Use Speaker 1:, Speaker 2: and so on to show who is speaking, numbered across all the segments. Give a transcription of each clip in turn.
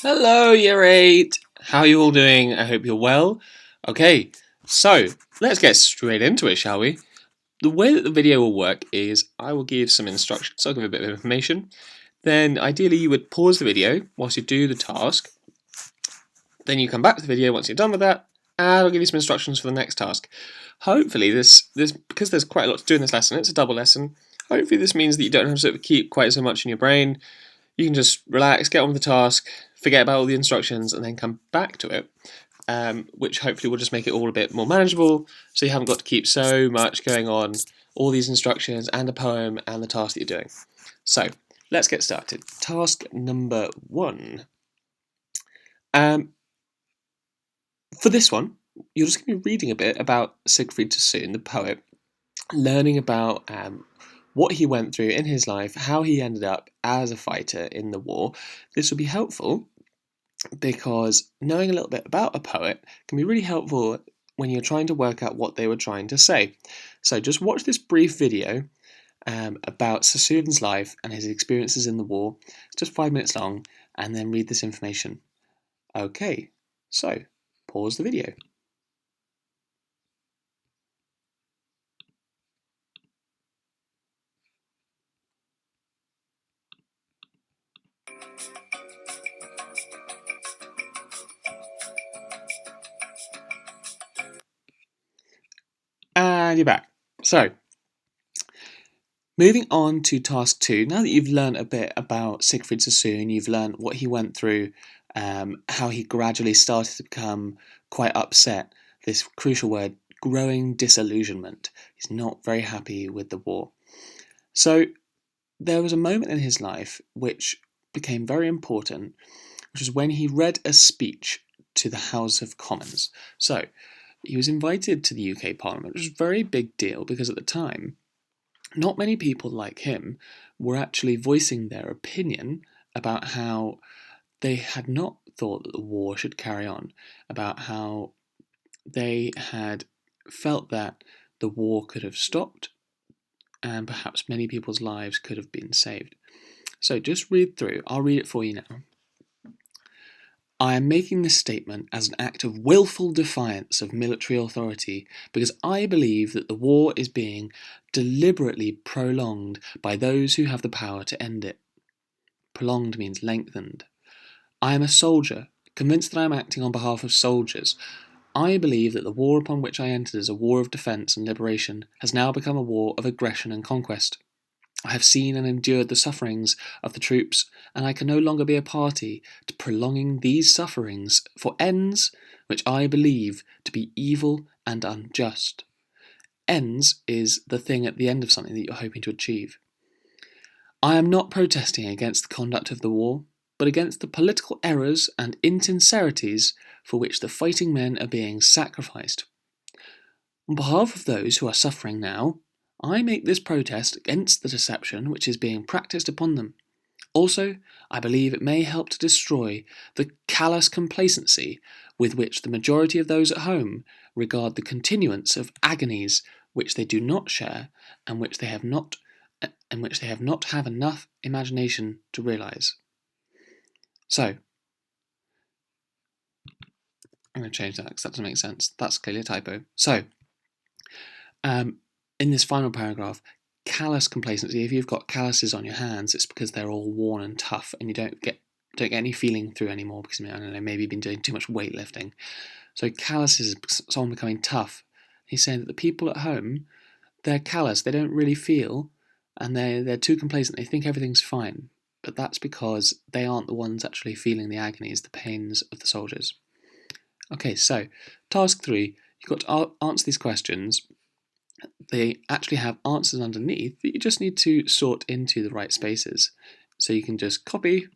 Speaker 1: Hello, Year 8! How are you all doing? I hope you're well. Okay, so let's get straight into it, shall we? The way that the video will work is I will give some instructions, I'll give a bit of information. Then ideally you would pause the video whilst you do the task. Then you come back to the video once you're done with that, and I'll give you some instructions for the next task. Hopefully this because there's quite a lot to do in this lesson, it's a double lesson. Hopefully this means that you don't have to sort of keep quite so much in your brain. You can just relax, get on with the task, forget about all the instructions, and then come back to it, which hopefully will just make it all a bit more manageable, so you haven't got to keep so much going on, all these instructions, and a poem, and the task that you're doing. So, let's get started. Task number 1. For this one, you're just going to be reading a bit about Siegfried Sassoon, the poet, learning about what he went through in his life, how he ended up as a fighter in the war. This will be helpful because knowing a little bit about a poet can be really helpful when you're trying to work out what they were trying to say. So just watch this brief video about Sassoon's life and his experiences in the war. It's just 5 minutes long, and then read this information. Okay, so pause the video. And you're back. So, moving on to task 2, now that you've learned a bit about Siegfried Sassoon, you've learned what he went through, how he gradually started to become quite upset, this crucial word, growing disillusionment. He's not very happy with the war. So, there was a moment in his life which became very important, which was when he read a speech to the House of Commons. So, he was invited to the UK Parliament, which was a very big deal because at the time, not many people like him were actually voicing their opinion about how they had not thought that the war should carry on, about how they had felt that the war could have stopped and perhaps many people's lives could have been saved. So just read through, I'll read it for you now. I am making this statement as an act of willful defiance of military authority because I believe that the war is being deliberately prolonged by those who have the power to end it. Prolonged means lengthened. I am a soldier, convinced that I am acting on behalf of soldiers. I believe that the war upon which I entered as a war of defence and liberation has now become a war of aggression and conquest. I have seen and endured the sufferings of the troops, and I can no longer be a party to prolonging these sufferings for ends which I believe to be evil and unjust. Ends is the thing at the end of something that you're hoping to achieve. I am not protesting against the conduct of the war, but against the political errors and insincerities for which the fighting men are being sacrificed. On behalf of those who are suffering now, I make this protest against the deception which is being practiced upon them. Also, I believe it may help to destroy the callous complacency with which the majority of those at home regard the continuance of agonies which they do not share and which they have not have enough imagination to realise. So, I'm going to change that because that doesn't make sense. That's clearly a typo. So, in this final paragraph, callous complacency. If you've got calluses on your hands, it's because they're all worn and tough, and you don't get any feeling through anymore because I don't know, maybe you've been doing too much weightlifting. So calluses is someone becoming tough. He's saying that the people at home, they're callous. They don't really feel, and they're too complacent. They think everything's fine, but that's because they aren't the ones actually feeling the agonies, the pains of the soldiers. Okay, so task 3. You've got to answer these questions. They actually have answers underneath that you just need to sort into the right spaces. So you can just copy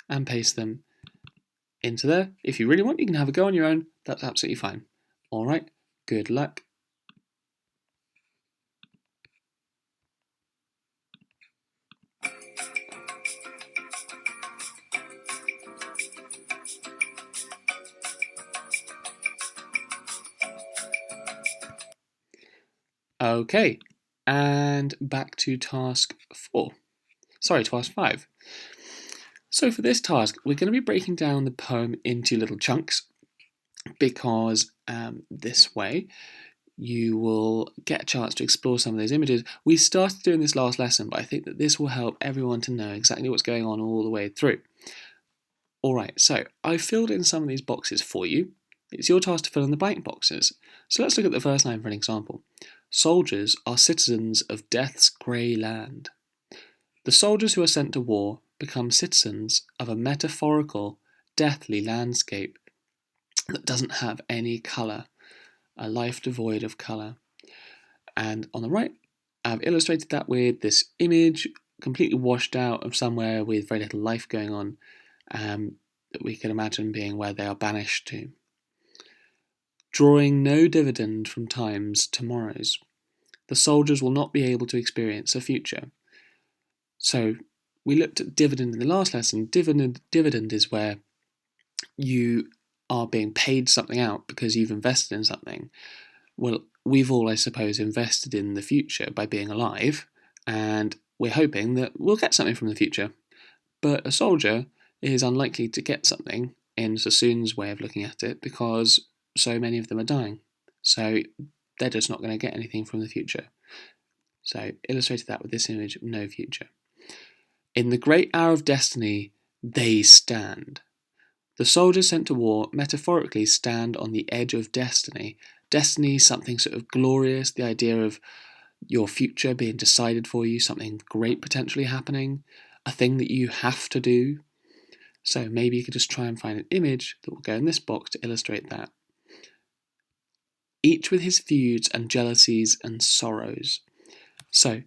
Speaker 1: and paste them into there. If you really want, you can have a go on your own. That's absolutely fine. All right, good luck. Okay, and back to task 4. Sorry, task 5. So for this task, we're going to be breaking down the poem into little chunks because this way you will get a chance to explore some of those images. We started doing this last lesson, but I think that this will help everyone to know exactly what's going on all the way through. Alright, so I filled in some of these boxes for you. It's your task to fill in the blank boxes. So let's look at the first line for an example. Soldiers are citizens of death's grey land. The soldiers who are sent to war become citizens of a metaphorical, deathly landscape that doesn't have any colour, a life devoid of colour. And on the right, I've illustrated that with this image completely washed out of somewhere with very little life going on, that we can imagine being where they are banished to. Drawing no dividend from time's tomorrows, the soldiers will not be able to experience a future. So we looked at dividend in the last lesson. Dividend is where you are being paid something out because you've invested in something. Well, we've all, I suppose, invested in the future by being alive, and we're hoping that we'll get something from the future. But a soldier is unlikely to get something, in Sassoon's way of looking at it, because so many of them are dying. So they're just not going to get anything from the future. So illustrated that with this image of no future. In the great hour of destiny, they stand. The soldiers sent to war metaphorically stand on the edge of destiny. Destiny, something sort of glorious, the idea of your future being decided for you, something great potentially happening, a thing that you have to do. So maybe you could just try and find an image that will go in this box to illustrate that. Each with his feuds and jealousies and sorrows. So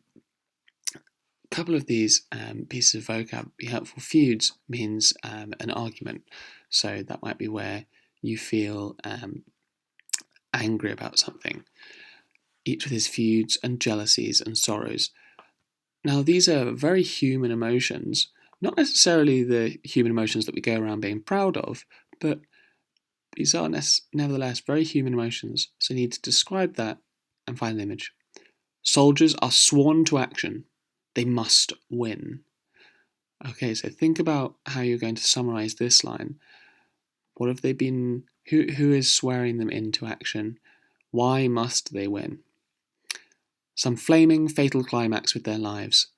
Speaker 1: a couple of these pieces of vocab be helpful. Feuds means an argument. So that might be where you feel angry about something. Each with his feuds and jealousies and sorrows. Now, these are very human emotions, not necessarily the human emotions that we go around being proud of, but these are nevertheless very human emotions, so you need to describe that and find an image. Soldiers are sworn to action. They must win. Okay, so think about how you're going to summarize this line. What have they been... Who is swearing them into action? Why must they win? Some flaming, fatal climax with their lives.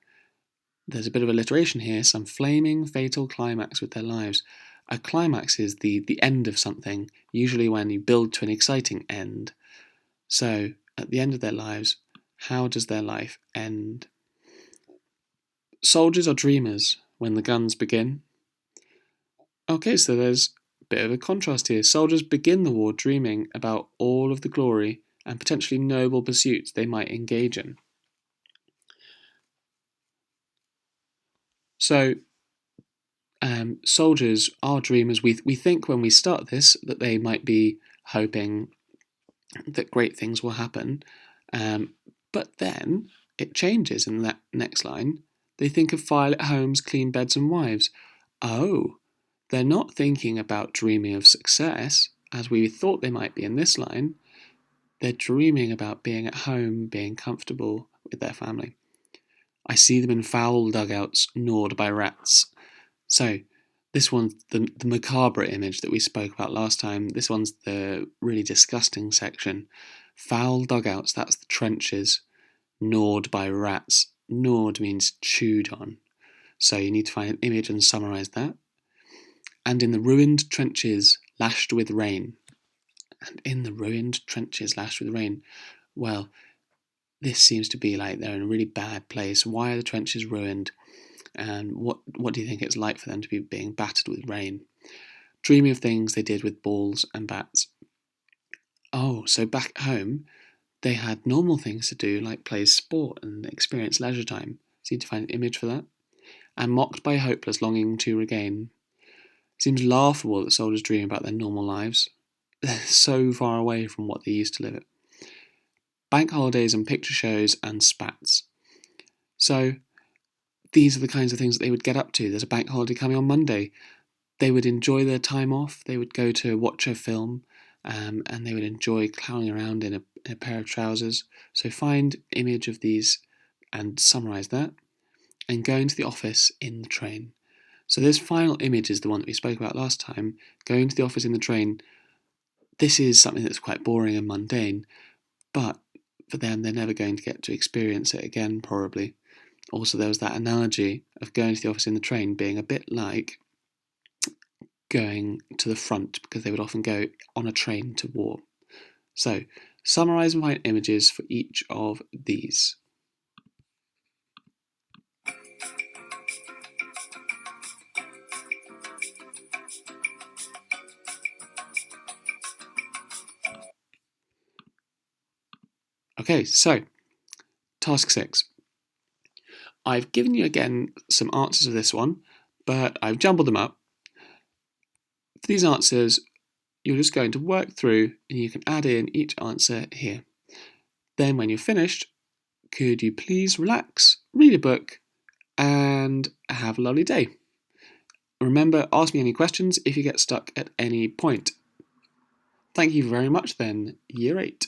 Speaker 1: There's a bit of alliteration here. Some flaming, fatal climax with their lives. A climax is the end of something, usually when you build to an exciting end. So, at the end of their lives, how does their life end? Soldiers are dreamers when the guns begin. Okay, so there's a bit of a contrast here. Soldiers begin the war dreaming about all of the glory and potentially noble pursuits they might engage in. So, soldiers are dreamers. We think when we start this that they might be hoping that great things will happen, but then it changes in that next line. They think of firelit homes, clean beds and wives. Oh, they're not thinking about dreaming of success, as we thought they might be in this line. They're dreaming about being at home, being comfortable with their family. I see them in foul dugouts, gnawed by rats. So, this one's the macabre image that we spoke about last time. This one's the really disgusting section. Foul dugouts, that's the trenches, gnawed by rats. Gnawed means chewed on. So you need to find an image and summarise that. And in the ruined trenches, lashed with rain. And in the ruined trenches, lashed with rain. Well, this seems to be like they're in a really bad place. Why are the trenches ruined? And what do you think it's like for them to be being battered with rain? Dreaming of things they did with balls and bats. Oh, so back at home, they had normal things to do like play sport and experience leisure time. So you need to find an image for that. And mocked by hopeless longing to regain. Seems laughable that soldiers dream about their normal lives. They're so far away from what they used to live at. Bank holidays and picture shows and spats. So these are the kinds of things that they would get up to. There's a bank holiday coming on Monday. They would enjoy their time off. They would go to watch a film, and they would enjoy clowning around in a pair of trousers. So find image of these and summarise that. And going to the office in the train. So this final image is the one that we spoke about last time, going to the office in the train. This is something that's quite boring and mundane, but for them, they're never going to get to experience it again, probably. Also, there was that analogy of going to the office in the train being a bit like going to the front, because they would often go on a train to war. So, summarise and find images for each of these. Okay, so task 6. I've given you again some answers of this one, but I've jumbled them up. For these answers, you're just going to work through and you can add in each answer here. Then when you're finished, could you please relax, read a book, and have a lovely day. Remember, ask me any questions if you get stuck at any point. Thank you very much then, Year 8.